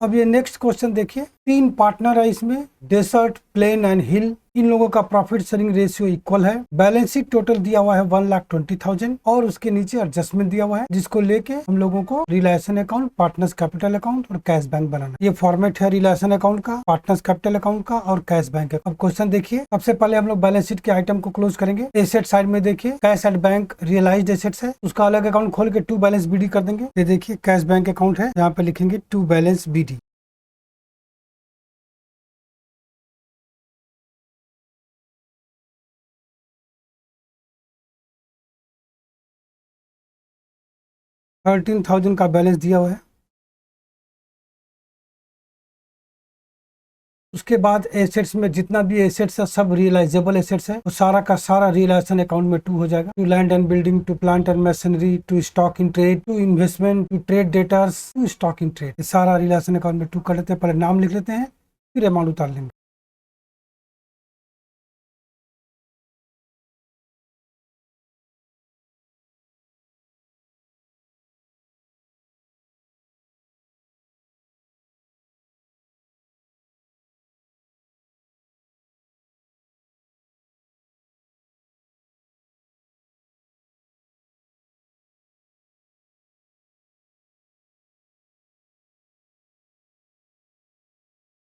अब ये next question देखिए, 3 पार्टनर है इसमें, डेसर्ट, प्लेन एंड हिल। इन लोगों का प्रॉफिट शेयरिंग रेशियो इक्वल है। बैलेंस शीट टोटल दिया हुआ है 1,20,000 और उसके नीचे एडजस्टमेंट दिया हुआ है, जिसको लेके हम लोगों को realisation account, partners capital account और कैश बैंक बनाना। ये फॉर्मेट है रिलेशन अकाउंट का, पार्टनर्स कैपिटल अकाउंट का और कैश बैंक का। अब क्वेश्चन देखिए, सबसे पहले हम लोग बैलेंस शीट के आइटम को क्लोज करेंगे। एसेट साइड में देखिए cash at bank realised assets है, उसका अलग अकाउंट खोल के टू बैलेंस बीडी कर देंगे। ये देखिए कैश बैंक अकाउंट है, यहाँ पे लिखेंगे टू बैलेंस बीडी। $13,000 का बैलेंस दिया हुआ है। उसके बाद एसेट्स में जितना भी एसेट्स है सब रियलाइजेबल एसेट्स है, वो सारा का सारा रियलाइजेशन अकाउंट में 2 हो जाएगा। To land and building, to plant and machinery, to stock in trade, to investment, to trade debtors, to stock in trade. सारा रियलाइजेशन अकाउंट में 2 कर लेते हैं। पहले नाम लिख लेते हैं, फिर अमाउंट उतार लेंगे।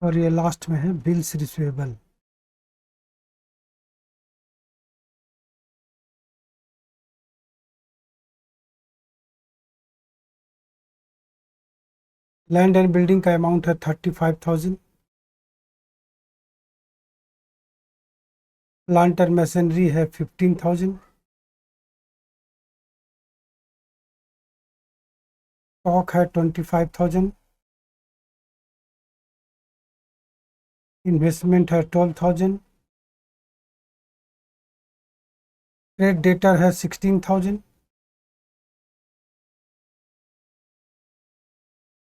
और ये लास्ट में है bills receivable. Land and building का अमाउंट है 35,000। प्लांट एंड मशीनरी है 15,000। स्टॉक है 25,000। इन्वेस्टमेंट है 12,000। ट्रेड डेटर है 16,000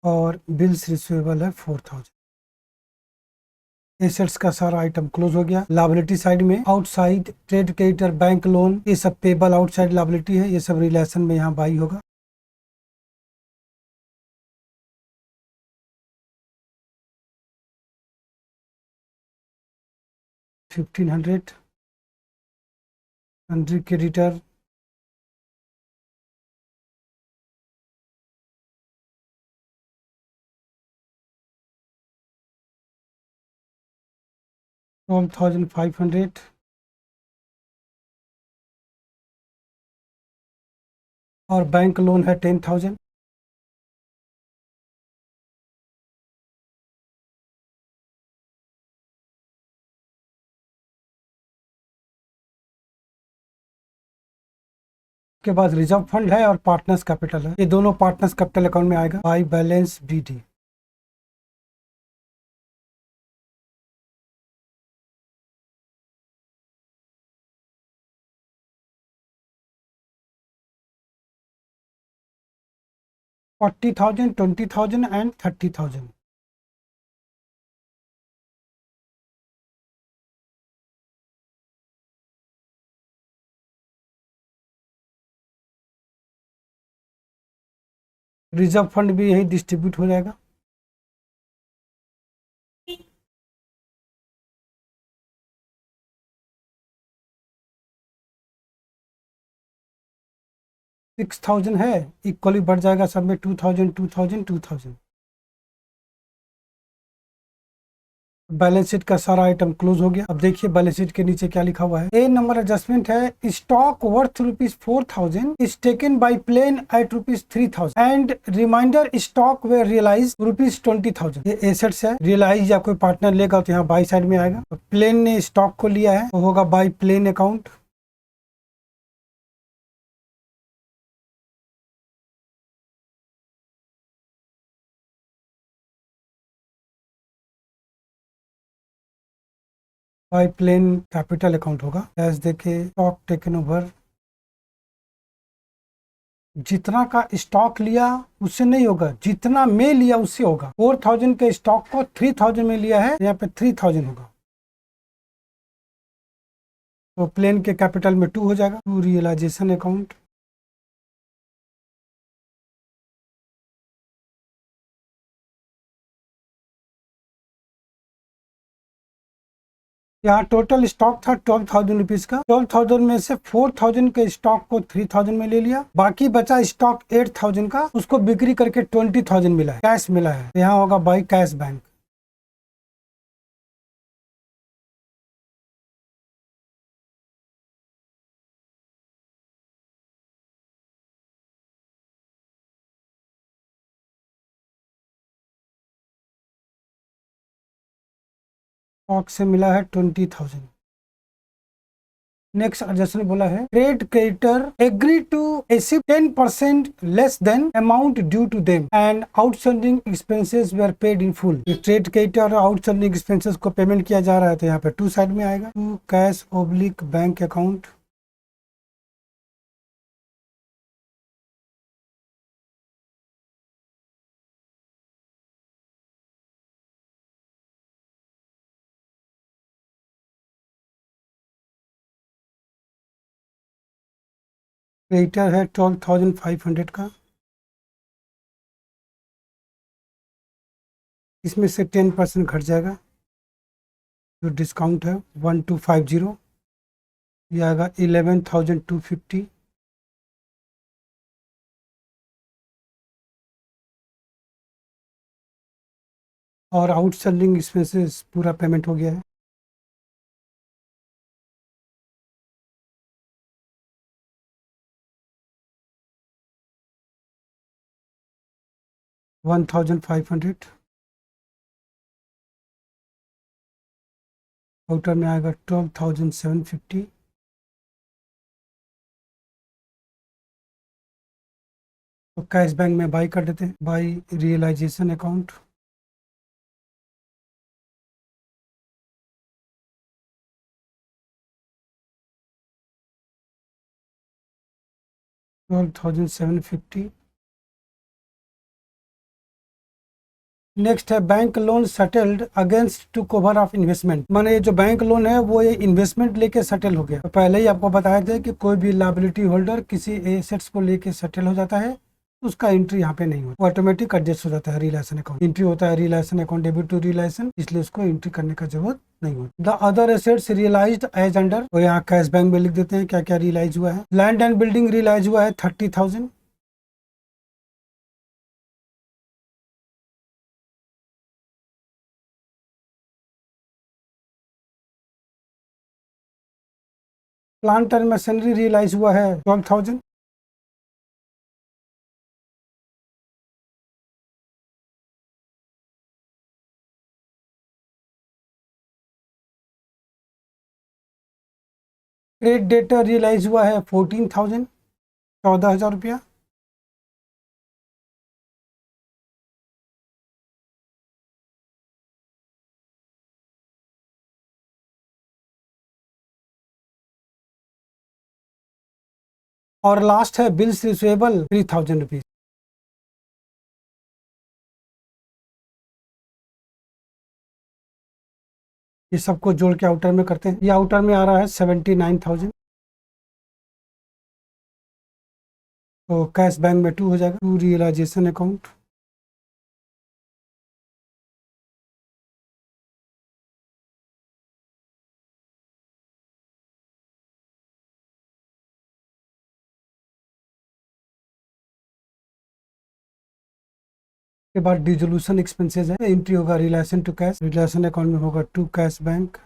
और बिल्स रिसीवेबल है 4,000। एसेट्स का सारा आइटम क्लोज हो गया। लायबिलिटी साइड में outside trade creditor, bank loan, ये सब पेबल आउटसाइड लायबिलिटी है, ये सब रिलेशन में यहाँ बाई होगा। $1,500 कंट्री क्रेडिटर, $12,500 और बैंक लोन है 10,000। के बाद रिजर्व फंड है और पार्टनर्स कैपिटल है, ये दोनों पार्टनर्स कैपिटल अकाउंट में आएगा by balance BD. $40,000, $20,000 and $30,000। Reserve fund भी यही डिस्ट्रीब्यूट हो जाएगा। $6,000 है, इक्वली बढ़ जाएगा सब में 2,000, 2,000, 2,000। बैलेंस शीट का सारा आइटम क्लोज हो गया। अब देखिए बैलेंस शीट के नीचे क्या लिखा हुआ है। ए नंबर एडजस्टमेंट है, stock worth ₹4,000 is taken by Plain at ₹3,000 and reminder stock were realise ₹20,000। ये एसेट्स है, रियलाइज या कोई पार्टनर लेगा तो यहाँ बाई साइड में आएगा। तो प्लेन ने स्टॉक को लिया है तो होगा by Plain account. By Plain capital account होगा। एज देखे स्टॉक टेकन ओवर, जितना का स्टॉक लिया उससे नहीं होगा, जितना में लिया उससे होगा। 4,000 के स्टॉक को 3,000 में लिया है, यहाँ पे 3,000 होगा। तो प्लेन के कैपिटल में 2 हो जाएगा, टू रियलाइजेशन अकाउंट। यहाँ टोटल स्टॉक था 12,000 रुपीज का। 12,000 में से 4,000 के स्टॉक को 3,000 में ले लिया, बाकी बचा स्टॉक 8,000 का, उसको बिक्री करके 20,000 मिला है, कैश मिला है। यहाँ होगा बाई कैश बैंक। स्टॉक से मिला है 20,000। नेक्स्ट एडजस्टमेंट बोला है trade creditor agree to accept 10% less than amount due to them and outstanding expenses were paid in full. Trade creditor और आउटस्टैंडिंग एक्सपेंसेस को पेमेंट किया जा रहा है, तो यहाँ पे टू साइड में आएगा, to cash oblique bank account. Creditor है 12,500 का, इसमें से 10% घट जाएगा, जो डिस्काउंट है 1250, ये आएगा 11,250। और आउटस्टैंडिंग एक्सपेंसेस पूरा पेमेंट हो गया है। 1,500। आउटर में आएगा 12,750। तो कैश बैंक में बाई कर देते हैं, बाई रियलाइजेशन अकाउंट। $12,750। नेक्स्ट है bank loan settled against to cover of investment. माने ये जो बैंक लोन है वो ये इन्वेस्टमेंट लेके सेटल हो गया। तो पहले ही आपको बताया था कि कोई भी लायबिलिटी होल्डर किसी एसेट्स को लेके सेटल हो जाता है, उसका एंट्री यहाँ पे नहीं होता, ऑटोमेटिक एडजस्ट हो जाता है रिलेशन अकाउंट। एंट्री होता है relation account debit to relation, इसलिए उसको एंट्री करने का जरूरत नहीं होती। The other assets realised as under, तो यहाँ कैश बैंक में लिख देते हैं क्या क्या रियलाइज हुआ है। लैंड एंड बिल्डिंग रियलाइज हुआ है 30,000। प्लांट एंड मशीनरी रियलाइज हुआ है 12,000। ट्रेड डेटा रियलाइज हुआ है 14,000, 14,000 रुपया। और लास्ट है बिल्स रिसीवेबल 3,000 रुपीज। ये सबको जोड़ के आउटर में करते हैं, ये आउटर में आ रहा है 79,000। तो कैश बैंक में 2 हो जाएगा, टू रियलाइजेशन अकाउंट। के बाद डिजोल्यूशन एक्सपेंसेस है, एंट्री होगा relation to cash, relation account में होगा to cash bank.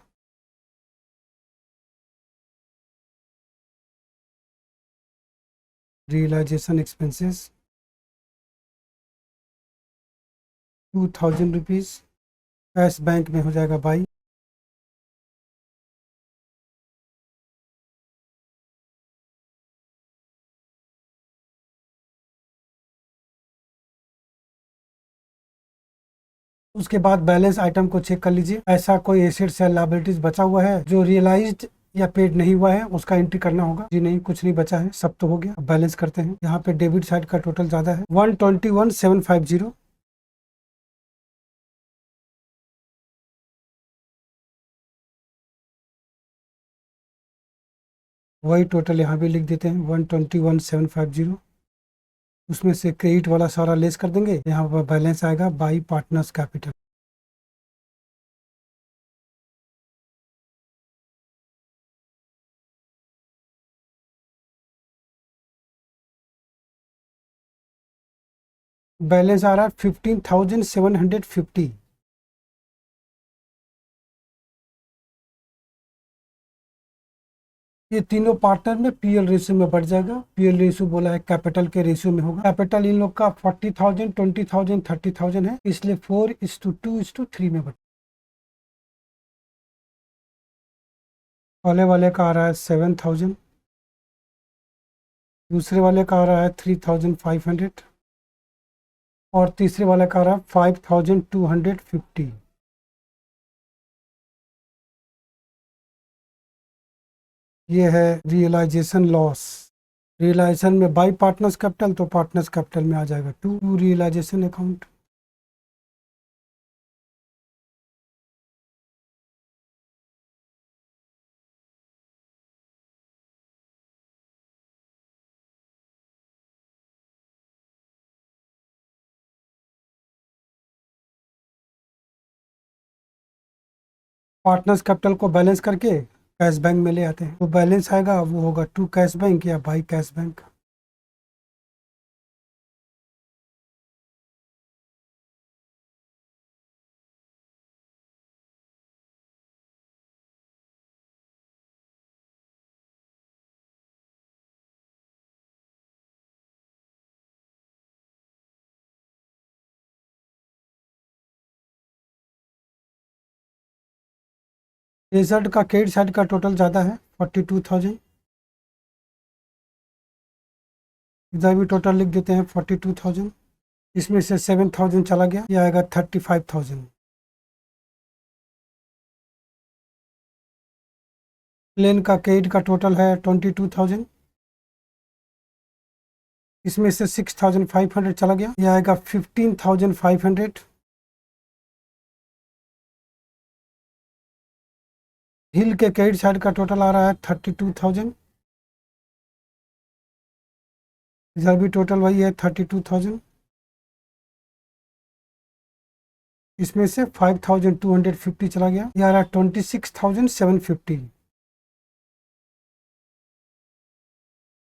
Realisation expenses 2,000 rupees, cash bank में हो जाएगा बाई। उसके बाद बैलेंस आइटम को चेक कर लीजिए, ऐसा कोई एसेट्स या लायबिलिटीज बचा हुआ है जो रियलाइज्ड या पेड नहीं हुआ है, उसका एंट्री करना होगा। जी नहीं, कुछ नहीं बचा है, सब तो हो गया। अब बैलेंस करते हैं। यहाँ पे डेबिट साइड का टोटल ज्यादा है 121,750। वही टोटल यहाँ भी लिख देते हैं 121,750। उसमें से क्रेडिट वाला सारा लेस कर देंगे, यहाँ पर बैलेंस आएगा बाई पार्टनर्स कैपिटल। बैलेंस आ रहा है 15,750। ये तीनों पार्टनर में पीएल रेशियो में बढ़ जाएगा। पीएल रेशियो बोला है कैपिटल के रेशियो में होगा। कैपिटल इन लोग का 40,000, 20,000, 30,000 है, इसलिए 4:2:3 में बढ़। पहले वाले का आ रहा है 7,000, दूसरे वाले का आ रहा है 3,500 और तीसरे वाले का आ रहा है 5,250। ये है रियलाइजेशन लॉस। रियलाइजेशन में बाई पार्टनर्स कैपिटल, तो पार्टनर्स कैपिटल में आ जाएगा to realisation account. Partners capital को बैलेंस करके कैश बैंक में ले आते हैं, तो बैलेंस आएगा वो होगा टू कैश बैंक या बाई कैश बैंक। डेजर्ट का क्रेडिट साइड का टोटल ज़्यादा है 42,000। इधर भी टोटल लिख देते हैं 42,000। इसमें से 7,000 चला गया, ये आएगा 35,000। प्लेन का क्रेडिट का टोटल है 22,000। इसमें से 6,500 चला गया, ये आएगा 15,500। हिल के क्रेडिट साइड का टोटल आ रहा है 32,000। इधर भी टोटल वही है 32,000। इसमें से 5,250 चला गया, ये आ रहा है 26,750।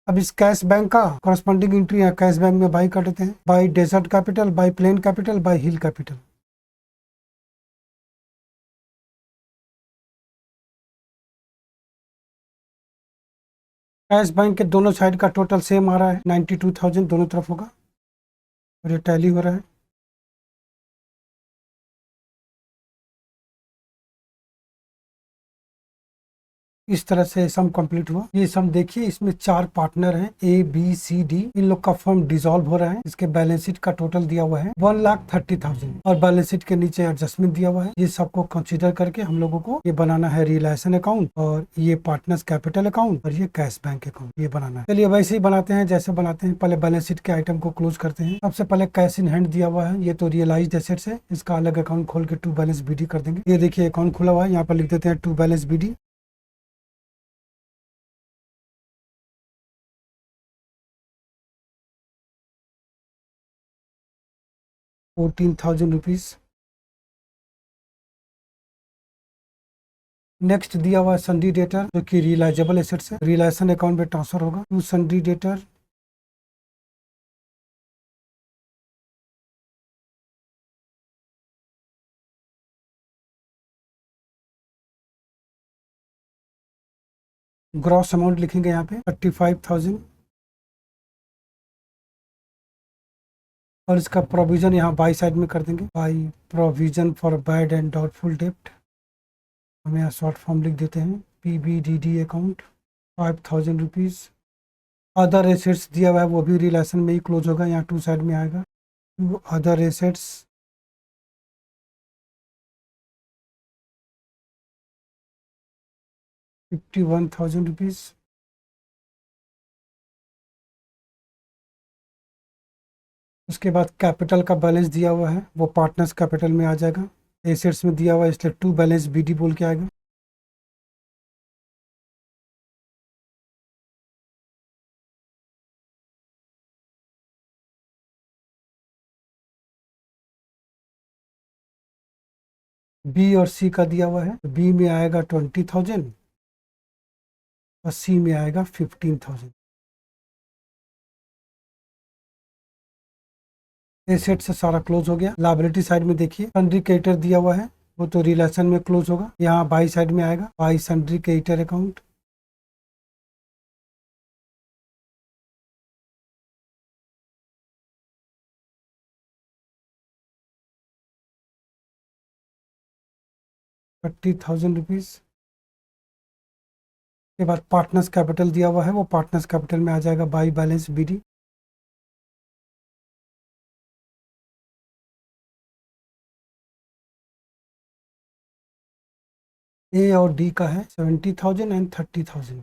अब इस कैश बैंक का कॉरस्पॉन्डिंग एंट्री है, कैश बैंक में बाई कर देते हैं, by Desert capital, by Plain capital, by Hill capital. Cash bank के दोनों साइड का टोटल सेम आ रहा है 92,000, दोनों तरफ होगा और ये टैली हो रहा है। इस तरह से सम कंप्लीट हुआ। ये सम देखिए, इसमें 4 पार्टनर हैं ABCD। इन लोग का फर्म डिसॉल्व हो रहा है। इसके बैलेंस शीट का टोटल दिया हुआ है 1,30,000 और बैलेंस शीट के नीचे एडजस्टमेंट दिया हुआ है। ये सबको कंसीडर करके हम लोगों को ये बनाना है रियलाइजेशन अकाउंट, और ये पार्टनर्स कैपिटल अकाउंट, और ये कैश बैंक अकाउंट ये बनाना है। चलिए वैसे ही बनाते हैं जैसे बनाते हैं। पहले बैलेंस शीट के आइटम को क्लोज करते हैं। सबसे पहले कैश इन हैंड दिया हुआ है, ये तो रियलाइज्ड एसेट्स है। इसका अलग अकाउंट खोल के टू बैलेंस BD कर देंगे। ये देखिए अकाउंट खुला हुआ है, यहाँ पर लिख देते हैं to balance BD। 14,000 rupees. Next दिया हुआ है सन्डी डेटर, जो कि रियलाइजेबल एसेट्स है, रियलाइजेशन अकाउंट में ट्रांसफर होगा to sundry debtor. Gross amount लिखेंगे यहाँ पे 35,000, और इसका प्रोविजन यहाँ बाई साइड में कर देंगे, by provision for bad and doubtful डेप्ट। हम यहाँ शॉर्ट फॉर्म लिख देते हैं PBDD account 5,000 rupees. Other assets दिया हुआ है, वो भी रिलेशन में ही क्लोज होगा, यहाँ टू साइड में आएगा टू अदर एसेट्स। ₹51,000। उसके बाद कैपिटल का बैलेंस दिया हुआ है, वो पार्टनर्स कैपिटल में आ जाएगा। एसेट्स में दिया हुआ है, इसलिए टू बैलेंस BD बोल के आएगा। B और C का दिया हुआ है, तो B में आएगा 20,000 और C में आएगा 15,000। एसेट से सारा क्लोज हो गया। लायबिलिटी साइड में देखिए सन्ड्री क्रेडिटर दिया हुआ है, वो तो रिलेशन में क्लोज होगा। यहाँ बाई साइड में आएगा बाई सन्ड्री क्रेडिटर अकाउंट। ₹30,000 के बाद पार्टनर्स कैपिटल दिया हुआ है, वो पार्टनर्स कैपिटल में आ जाएगा बाई बैलेंस BD। A और D का है 70,000 एंड 30,000।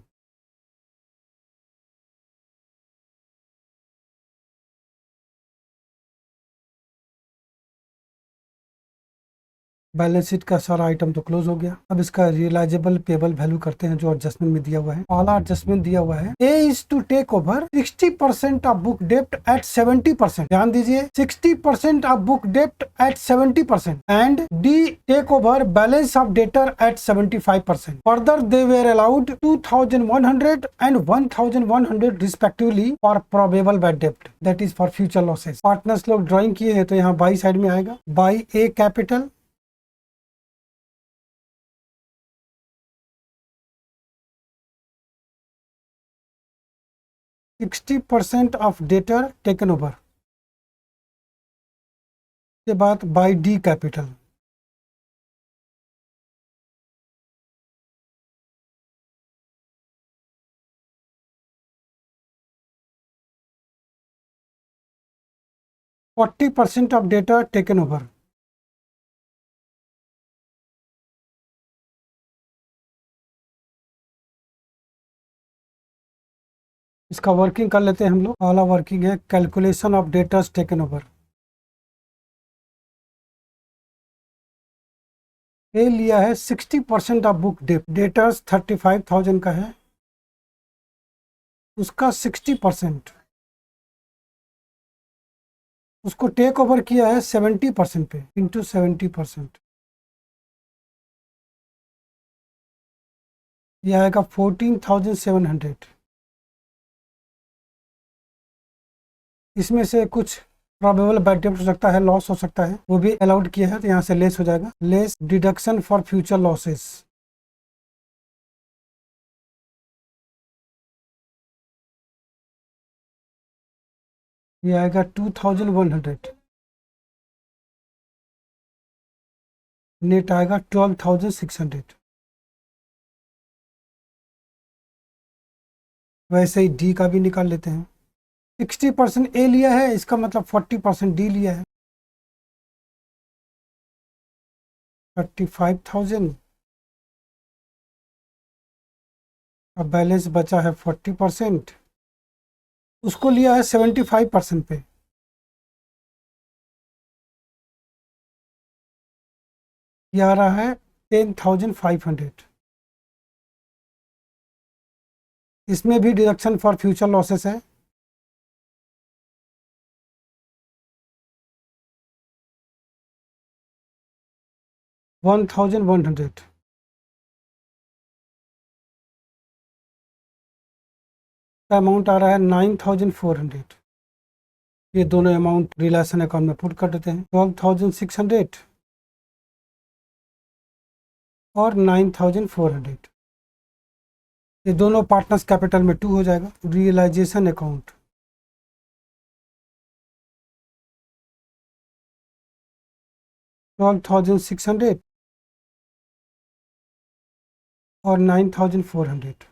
बैलेंस शीट का सारा आइटम तो क्लोज हो गया। अब इसका रियलाइजेबल पेबल वैल्यू करते हैं जो एडजस्टमेंट में दिया हुआ है। पहला एडजस्टमेंट दिया हुआ है A is to take over 60% of book डेप्ट एट 70%। ध्यान दीजिए 60% ऑफ बुक डेप्ट at 70% and D take over balance of debtor at 75%। Further they were allowed 2,100 and 1,100 respectively for probable bad डेप्ट that is for future losses. Partners लोग drawing किए हैं तो यहाँ बाई साइड में आएगा by A capital, 60% of debtor taken over के बाद by D capital, %40 of data taken over. इसका वर्किंग कर लेते हैं हम लोग। पहला वर्किंग है calculation of debtors taken over. A लिया है 60% ऑफ बुक डेटर्स 35,000 का है, उसका 60% उसको टेक ओवर किया है 70% पे इंटू 70%, यह आएगा 14,700। इसमें से कुछ प्रोबेबल बैड डेब्ट हो सकता है, लॉस हो सकता है, वो भी अलाउड किया है तो यहाँ से लेस हो जाएगा। Less deduction for future losses, ये आएगा 2,100। नेट आएगा 12,600। वैसे ही डी का भी निकाल लेते हैं। 60% ए लिया है, इसका मतलब 40% डी लिया है। 35,000, अब बैलेंस बचा है 40%, उसको लिया है 75% पे, ये आ रहा है 10,500। इसमें भी डिडक्शन फॉर फ्यूचर लॉसेस है, $1,100। का अमाउंट आ रहा है 9,400। ये दोनों अमाउंट रिलेशन अकाउंट में पुट कर देते हैं। 12,600 और 9,400, ये दोनों पार्टनर्स कैपिटल में 2 हो जाएगा। रियलाइजेशन अकाउंट, $12,600 और 9,400।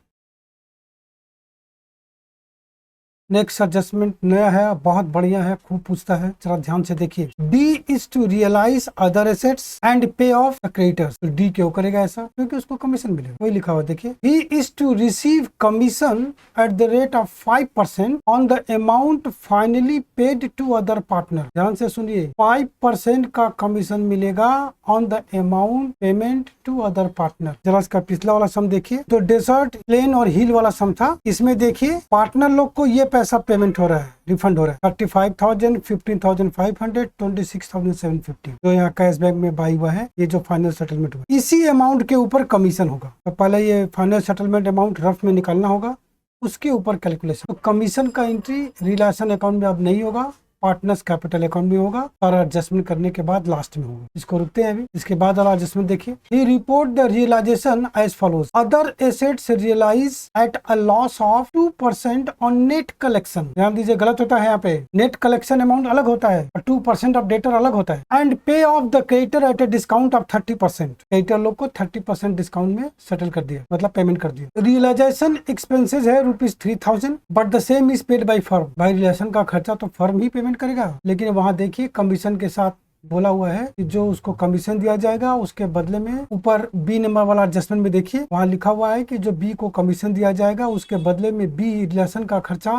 नेक्स्ट एडजस्टमेंट नया है, बहुत बढ़िया है, खूब पूछता है, जरा ध्यान से देखिए। D is to realise other assets and pay off creditors. तो डी क्यों करेगा ऐसा? क्योंकि उसको कमीशन मिलेगा, वही लिखा हुआ देखिए। He is to receive commission at the rate of 5% on the amount finally paid to other partner. ध्यान से सुनिए, 5% का कमीशन मिलेगा on the amount payment to other partner. जरा इसका पिछला वाला सम देखिए, तो डेजर्ट, प्लेन और हिल वाला सम था। इसमें देखिए पार्टनर लोग को ये पैसा पेमेंट हो रहा है, रिफंड हो रहा है। 35,000, 15,500, 26,750 जो यहाँ कैशबैक में बाई हुआ है, ये जो फाइनल सेटलमेंट हुआ, इसी अमाउंट के ऊपर कमीशन होगा। तो पहले ये फाइनल सेटलमेंट अमाउंट रफ में निकालना होगा, उसके ऊपर कैलकुलेशन। तो कमीशन का एंट्री रिलेशन अकाउंट में अब नहीं होगा, पार्टनर्स कैपिटल अकाउंट में होगा और एडजस्टमेंट करने के बाद लास्ट में होगा। इसको रुकते हैं अभी। इसके बाद वाला एडजस्टमेंट देखिए, he report the realization as follows, other assets realize at a loss of 2% on net collection. ध्यान दीजिए, गलत होता है यहाँ पे, नेट कलेक्शन अमाउंट अलग होता है और 2% ऑफ डेटर अलग होता है। And pay off the creditor at a discount of 30%, creditor लोग को 30% डिस्काउंट में सेटल कर दिया, मतलब पेमेंट कर दिया। रियलाइजेशन एक्सपेंसेस है ₹3000, but the same is paid by firm. भाई रियलाइजेशन का खर्चा तो फर्म ही पेमेंट करेगा, लेकिन वहां देखिए कमीशन के साथ बोला हुआ है कि जो उसको कमीशन दिया जाएगा उसके बदले में, ऊपर बी नंबर वाला एडजस्टमेंट में देखिए वहां लिखा हुआ है कि जो बी को कमीशन दिया जाएगा उसके बदले में बी रिलेशन का खर्चा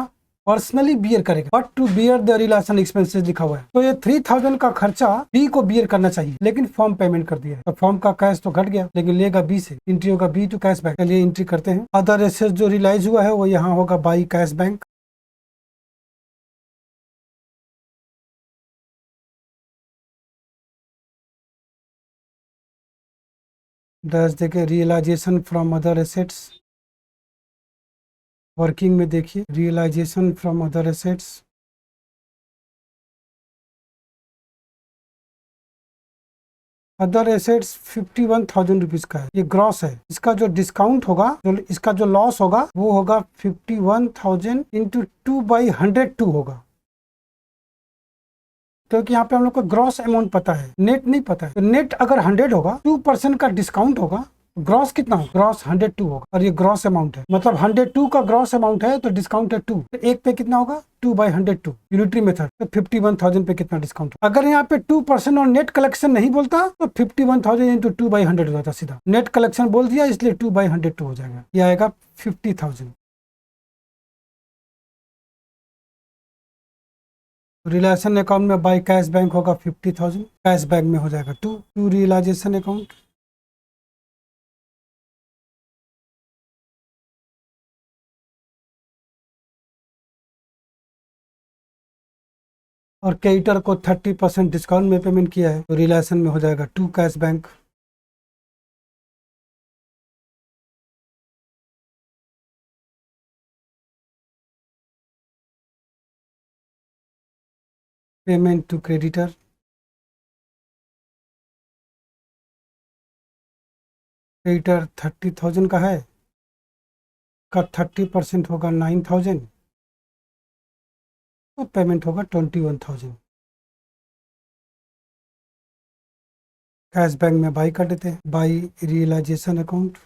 पर्सनली बियर करेगा, but to bear the relation expenses लिखा हुआ है। तो ये 3000 का खर्चा बी को बियर करना चाहिए, लेकिन फॉर्म पेमेंट कर दिया है, तो फॉर्म का कैश तो घट गया, लेकिन लेगा बी से, एंट्री होगा बी टू कैश बैंक। चलिए एंट्री करते हैं। अदर एसेट्स जो रियलाइज हुआ है वो यहाँ होगा बाई कैश बैंक। दस देखिए realisation from other assets, working में देखिए realisation from other assets, other assets 51,000 rupees का है, ये ग्रॉस है। इसका जो डिस्काउंट होगा, जो इसका जो लॉस होगा वो होगा 51,000 इंटू 2/102 होगा, क्योंकि यहाँ पे हम लोग को ग्रॉस अमाउंट पता है, नेट नहीं पता है। तो नेट अगर 100 होगा, 2% का डिस्काउंट होगा, ग्रॉस कितना होगा? ग्रॉस 102 होगा, और ये ग्रॉस अमाउंट है, मतलब 102 का ग्रॉस अमाउंट है तो डिस्काउंट है 2, तो एक पे कितना होगा? 2/102 यूनिटरी मेथड, तो 51,000 पे कितना डिस्काउंट? अगर यहाँ पे 2% और नेट कलेक्शन नहीं बोलता तो 51,000 इंटू 2/100 हो जाता सीधा। नेट कलेक्शन बोल दिया इसलिए 2/102 हो जाएगा, ये आएगा 50,000। रिलेशन अकाउंट में बाई कैश बैंक होगा 50,000, कैश बैंक में हो जाएगा 2 रियलाइजेशन अकाउंट। और क्रेडिटर को 30% डिस्काउंट में पेमेंट किया है, तो रिलेशन में हो जाएगा 2 cash bank. Payment to creditor, creditor 30,000 का है, का 30% होगा 9,000, तो पेमेंट होगा 21,000। कैश बैंक में बाई कर देते हैं, बाई रियलाइजेशन अकाउंट,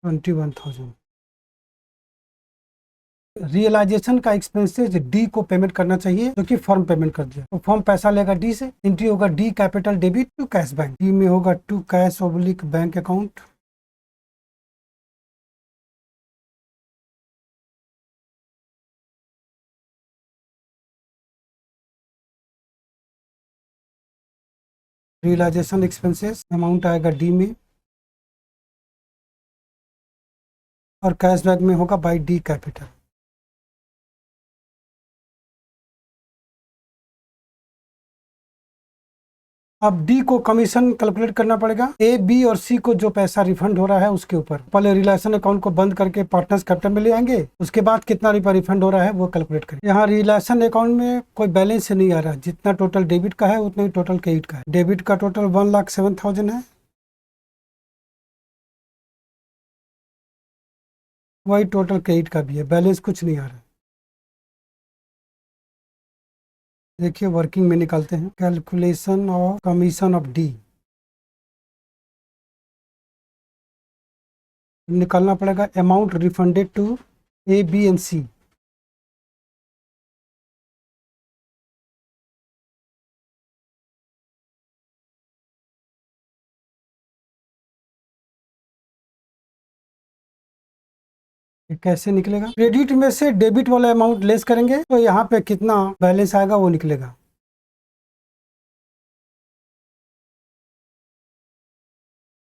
$21,000। रियलाइजेशन का एक्सपेंसेस डी को पेमेंट करना चाहिए, जो कि फर्म पेमेंट कर दिया, तो फर्म पैसा लेगा डी से, एंट्री होगा D capital debit to cash bank, D में होगा to cash oblique bank account. Realisation expenses amount आएगा डी में, और कैश बैक में होगा बाई डी कैपिटल। अब डी को कमीशन कैलकुलेट करना पड़ेगा, ए बी और सी को जो पैसा रिफंड हो रहा है उसके ऊपर। पहले रिलेशन अकाउंट को बंद करके पार्टनर्स कैपिटल में ले आएंगे, उसके बाद कितना रुपया रिफंड हो रहा है वो कैलकुलेट करें। यहाँ रिलेशन अकाउंट में कोई बैलेंस नहीं आ रहा, जितना टोटल डेबिट का है उतना ही टोटल क्रेडिट का है। डेबिट का टोटल 1,07,000 है, वही टोटल क्रेडिट का भी है, बैलेंस कुछ नहीं आ रहा। देखिए वर्किंग में निकालते हैं, calculation of commission of D निकालना पड़ेगा। Amount refunded to A B and C, कैसे निकलेगा? क्रेडिट में से डेबिट वाला अमाउंट लेस करेंगे तो यहाँ पे कितना बैलेंस आएगा वो निकलेगा।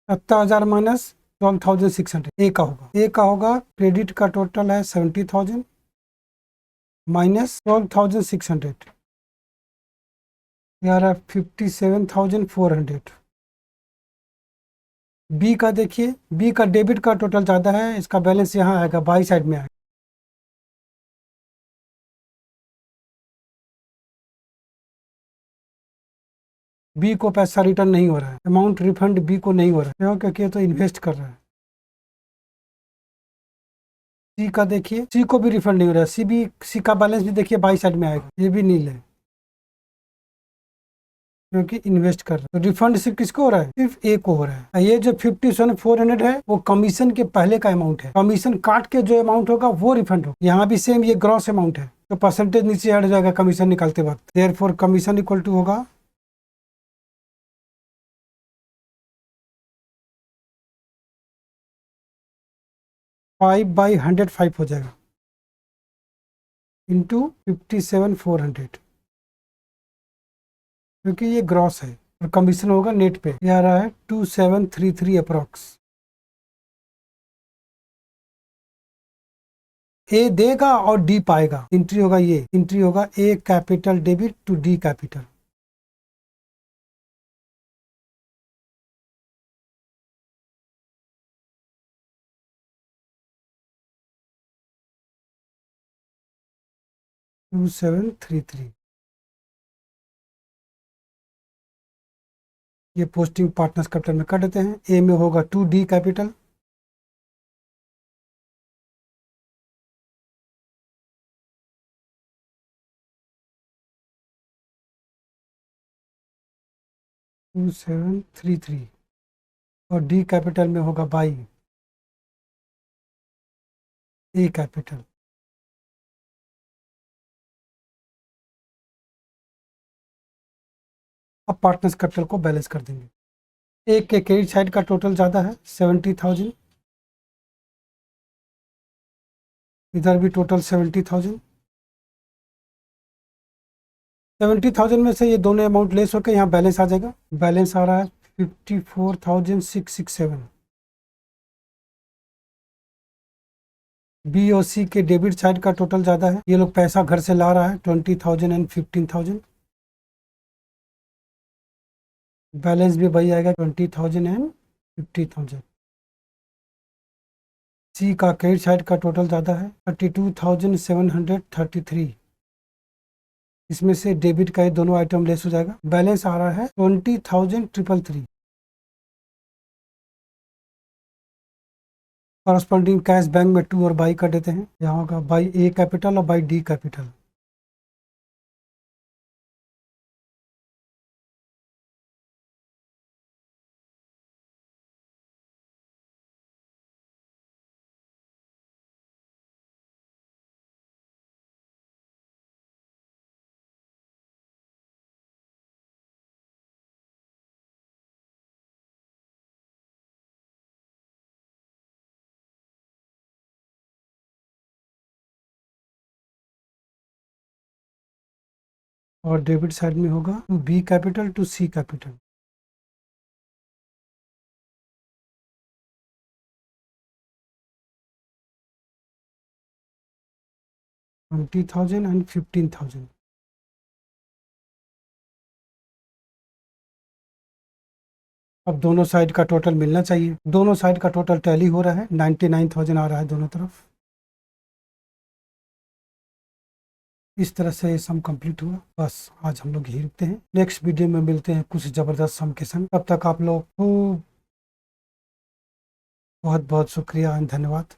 70,000 माइनस 12,600, ए का होगा, ए का होगा क्रेडिट का टोटल है 70,000 माइनस 12,600, यार 57,400। बी का देखिए, बी का डेबिट का टोटल ज़्यादा है, इसका बैलेंस यहाँ आएगा, बाई साइड में आएगा। बी को पैसा रिटर्न नहीं हो रहा है, अमाउंट रिफंड बी को नहीं हो रहा है, क्यों? क्योंकि ये तो इन्वेस्ट कर रहा है। सी का देखिए, सी को भी रिफंड नहीं हो रहा है, सी का बैलेंस भी देखिए बाई साइड में आएगा, ये भी नील है क्योंकि इन्वेस्ट कर रहा है। तो रिफंड सिर्फ किसको हो रहा है? सिर्फ ए को हो रहा है। ये जो 57,400 है वो कमीशन के पहले का अमाउंट है, कमीशन काट के जो अमाउंट होगा वो रिफंड होगा। यहाँ भी सेम ये ग्रॉस अमाउंट है, तो परसेंटेज नीचे हट जाएगा कमीशन निकालते वक्त, देयरफॉर कमीशन इक्वल टू होगा 5/105 हो जाएगा इंटू 57,400, क्योंकि ये ग्रॉस है और कमीशन होगा नेट पे। ये आ रहा है 2733 अप्रॉक्स। ए देगा और डी पाएगा, एंट्री होगा, ये एंट्री होगा A capital debit to D capital. To 733, ये पोस्टिंग पार्टनर्स कैपिटल में कर देते हैं। ए में होगा 2D कैपिटल, टू 733, और डी कैपिटल में होगा बाई ए कैपिटल। अब पार्टनर्स कैपिटल को बैलेंस कर देंगे। एक के क्रेडिट साइड का टोटल ज़्यादा है 70,000, इधर भी टोटल 70,000। 70,000 में से ये दोनों अमाउंट लेस होकर यहाँ बैलेंस आ जाएगा। बैलेंस आ रहा है 54,667। बी और सी के डेबिट साइड का टोटल ज़्यादा है, ये लोग पैसा घर से ला रहा है 20,000 एंड 15,000। बैलेंस भी वही आएगा 20,000 एंड 50,000। सी का क्रेडिट साइड का टोटल ज़्यादा है 32,733, इसमें से डेबिट का ये दोनों आइटम लेस हो जाएगा। बैलेंस आ रहा है 20,333। कॉरस्पॉन्डिंग कैश बैंक में 2 और बाई कर देते हैं, यहाँ होगा बाई ए कैपिटल और बाई डी कैपिटल। और डेबिट साइड में होगा to B capital to C capital. $20,000 and 15,000। अब दोनों साइड का टोटल मिलना चाहिए, दोनों साइड का टोटल टैली हो रहा है, 99,000 आ रहा है दोनों तरफ। इस तरह से ये सम कंप्लीट हुआ। बस आज हम लोग यही रुकते हैं, नेक्स्ट वीडियो में मिलते हैं कुछ ज़बरदस्त सम के संग। तब तक आप लोग को बहुत बहुत शुक्रिया एंड धन्यवाद।